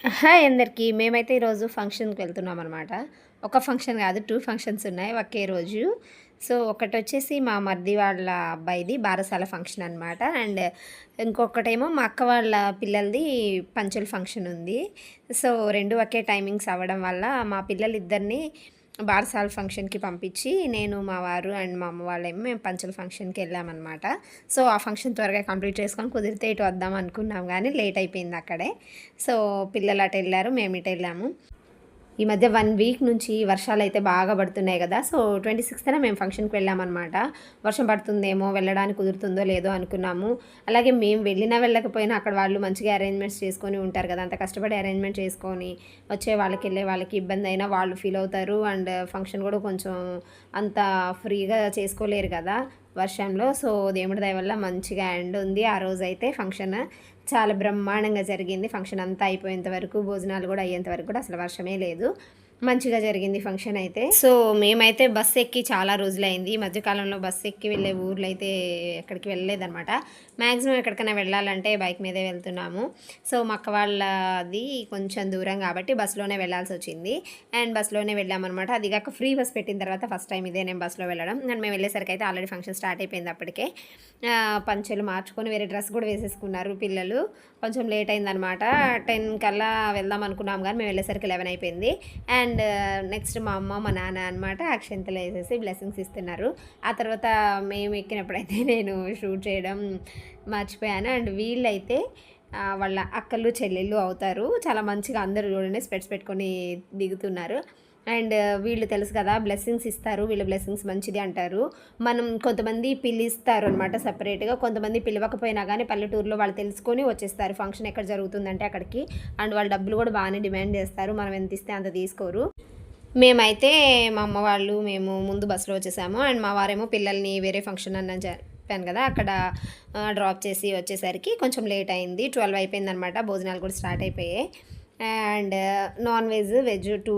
Hi అందరికీ. మేమైతే ఈరోజు ఫంక్షన్‌కి వెళ్తున్నామనమాట. ఒక ఫంక్షన్ కాదు, 2 ఫంక్షన్స్ ఉన్నాయి ఒకే రోజు. సో, ఒకటొచ్చేసి మా మరిది వాళ్ళ అబ్బాయిది బారసాల ఫంక్షన్ అనమాట. అండ్ ఇంకొకటేమో మా అక్క వాళ్ళ పిల్లలది పంచెల ఫంక్షన్ ఉంది. సో, 2 ఒకే టైమింగ్స్ అవ్వడం వల్ల మా పిల్లలిద్దరిని బారసాల ఫంక్షన్‌కి పంపించి, నేను, మా వారు అండ్ మా అమ్మ వాళ్ళేమో మేము పంచెల ఫంక్షన్‌కి వెళ్ళామనమాట. సో, ఆ ఫంక్షన్ త్వరగా కంప్లీట్ చేసుకొని కుదిరితే ఇటు వద్దాం అనుకున్నాం గానీ లేట్ అయిపోయింది అక్కడే. సో, పిల్లలు అటెళ్లారు, మేము ఇటెళ్ళాము. ఈ మధ్య 1 వీక్ నుంచి వర్షాలైతే బాగా పడుతున్నాయి గదా! సో, 26థ్ మేము ఫంక్షన్‌కి వెళ్ళామనమాట. వర్షం పడుతుందేమో, వెళ్ళడానికి కుదురుతుందో లేదో అనుకున్నాము. అలాగే మేము వెళ్ళినా, వెళ్ళకపోయినా అక్కడ వాళ్ళు మంచిగా అరేంజ్‌మెంట్స్ చేసుకొని ఉంటారు గదా! అంత కష్టపడి అరేంజ్‌మెంట్ చేసుకొని వచ్చే వాళ్ళకి, వెళ్ళే వాళ్ళకి ఇబ్బందయినా వాళ్ళు ఫీల్ అవుతారు. అండ్ ఫంక్షన్ గూడా కొంచెం అంత ఫ్రీగా చేసుకోలేరు గదా! వర్షంలో. సో, దేవుడి దయ వల్ల మంచిగా ఎండ్ ఉంది. ఆ రోజైతే ఫంక్షన్ చాలా బ్రహ్మాండంగా జరిగింది. ఫంక్షన్ అంతా అయిపోయేంత వరకు, భోజనాలు గూడా అయ్యేంత వరకు కూడా అసలు వర్షమే లేదు. మంచిగా జరిగింది ఫంక్షన్ అయితే. సో, మేమైతే బస్సు ఎక్కి చాలా రోజులైంది. ఈ మధ్య కాలంలో బస్సు ఎక్కి వెళ్ళే ఊర్లయితే ఎక్కడికి వెళ్ళలేదనమాట. మాక్సిమం ఎక్కడికైనా వెళ్ళాలంటే బైక్ మీదే వెళ్తున్నాము. సో, మా అక్క వాళ్ళది కొంచెం దూరం కాబట్టి బస్సులోనే వెళ్ళాల్సొచ్చింది. అండ్ బస్సులోనే వెళ్ళామనమాట. అది కాక ఫ్రీ బస్ పెట్టిన తర్వాత ఫస్ట్ టైం ఇదే నేను బస్సులో వెళ్ళడం. అండ్ మేము వెళ్ళేసరికి అయితే ఆల్రెడీ ఫంక్షన్ స్టార్ట్ అయిపోయింది అప్పటికే. పంచెలు మార్చుకొని వేరే డ్రెస్ కూడా వేసేసుకున్నారు పిల్లలు. కొంచెం లేట్ అయిందనమాట. 10 కల్లా వెళ్దాం అనుకున్నాం గానీ మేము వెళ్ళేసరికి 11 అయిపోయింది. అండ్ నెక్స్ట్ మా అమ్మ, మా నాన్న అనమాట అక్షింతలు వేసేసి బ్లెస్సింగ్స్ ఇస్తున్నారు. ఆ తర్వాత మేము ఎక్కినప్పుడైతే నేను షూట్ చేయడం మర్చిపోయాను. అండ్ వీళ్ళైతే వాళ్ళ అక్కలు, చెల్లెళ్ళు అవుతారు. చాలా మంచిగా అందరూ చూడండి స్పెట్స్ పెట్టుకొని దిగుతున్నారు. అండ్ వీళ్ళు తెలుసు కదా బ్లెస్సింగ్స్ ఇస్తారు. వీళ్ళ బ్లెస్సింగ్స్ మంచిది అంటారు. మనం కొంతమంది పిలుస్తారు అనమాట సెపరేట్‌గా. కొంతమంది పిలవకపోయినా గానీ పల్లెటూరులో వాళ్ళు తెలుసుకొని వచ్చేస్తారు. ఫంక్షన్ ఎక్కడ జరుగుతుందంటే అక్కడికి. అండ్ వాళ్ళు డబ్బులు కూడా బాగానే డిమాండ్ చేస్తారు. మనం ఎంత ఇస్తే అంత తీసుకోరు. మేమైతే మా అమ్మ వాళ్ళు, మేము ముందు బస్సులో వచ్చేసాము. అండ్ మా వారేమో పిల్లల్ని వేరే ఫంక్షన్ అని చెప్పాను కదా అక్కడ డ్రాప్ చేసి వచ్చేసరికి కొంచెం లేట్ అయింది. 12 అయిపోయిందనమాట. భోజనాలు కూడా స్టార్ట్ అయిపోయాయి. And non veg, veg 2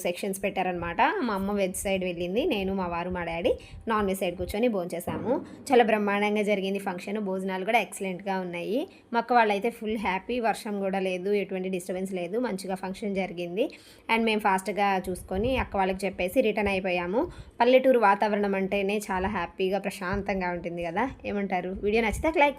sections పెట్టారనమాట. మా అమ్మ వెజ్ సైడ్ వెళ్ళింది. నేను, మా వారు, మా డాడీ నాన్ వెజ్ సైడ్ కూర్చొని భోంచేసాము. చాలా బ్రహ్మాండంగా జరిగింది ఫంక్షన్. భోజనాలు కూడా ఎక్సలెంట్‌గా ఉన్నాయి. మా అక్క వాళ్ళైతే ఫుల్ హ్యాపీ. వర్షం కూడా లేదు, ఎటువంటి డిస్టర్బెన్స్ లేదు. మంచిగా ఫంక్షన్ జరిగింది. అండ్ మేము ఫాస్ట్‌గా చూసుకొని అక్క వాళ్ళకి చెప్పేసి రిటర్న్ అయిపోయాము. పల్లెటూరు వాతావరణం అంటేనే చాలా హ్యాపీగా, ప్రశాంతంగా ఉంటుంది కదా! ఏమంటారు? వీడియో నచ్చితే లైక్ చేయండి.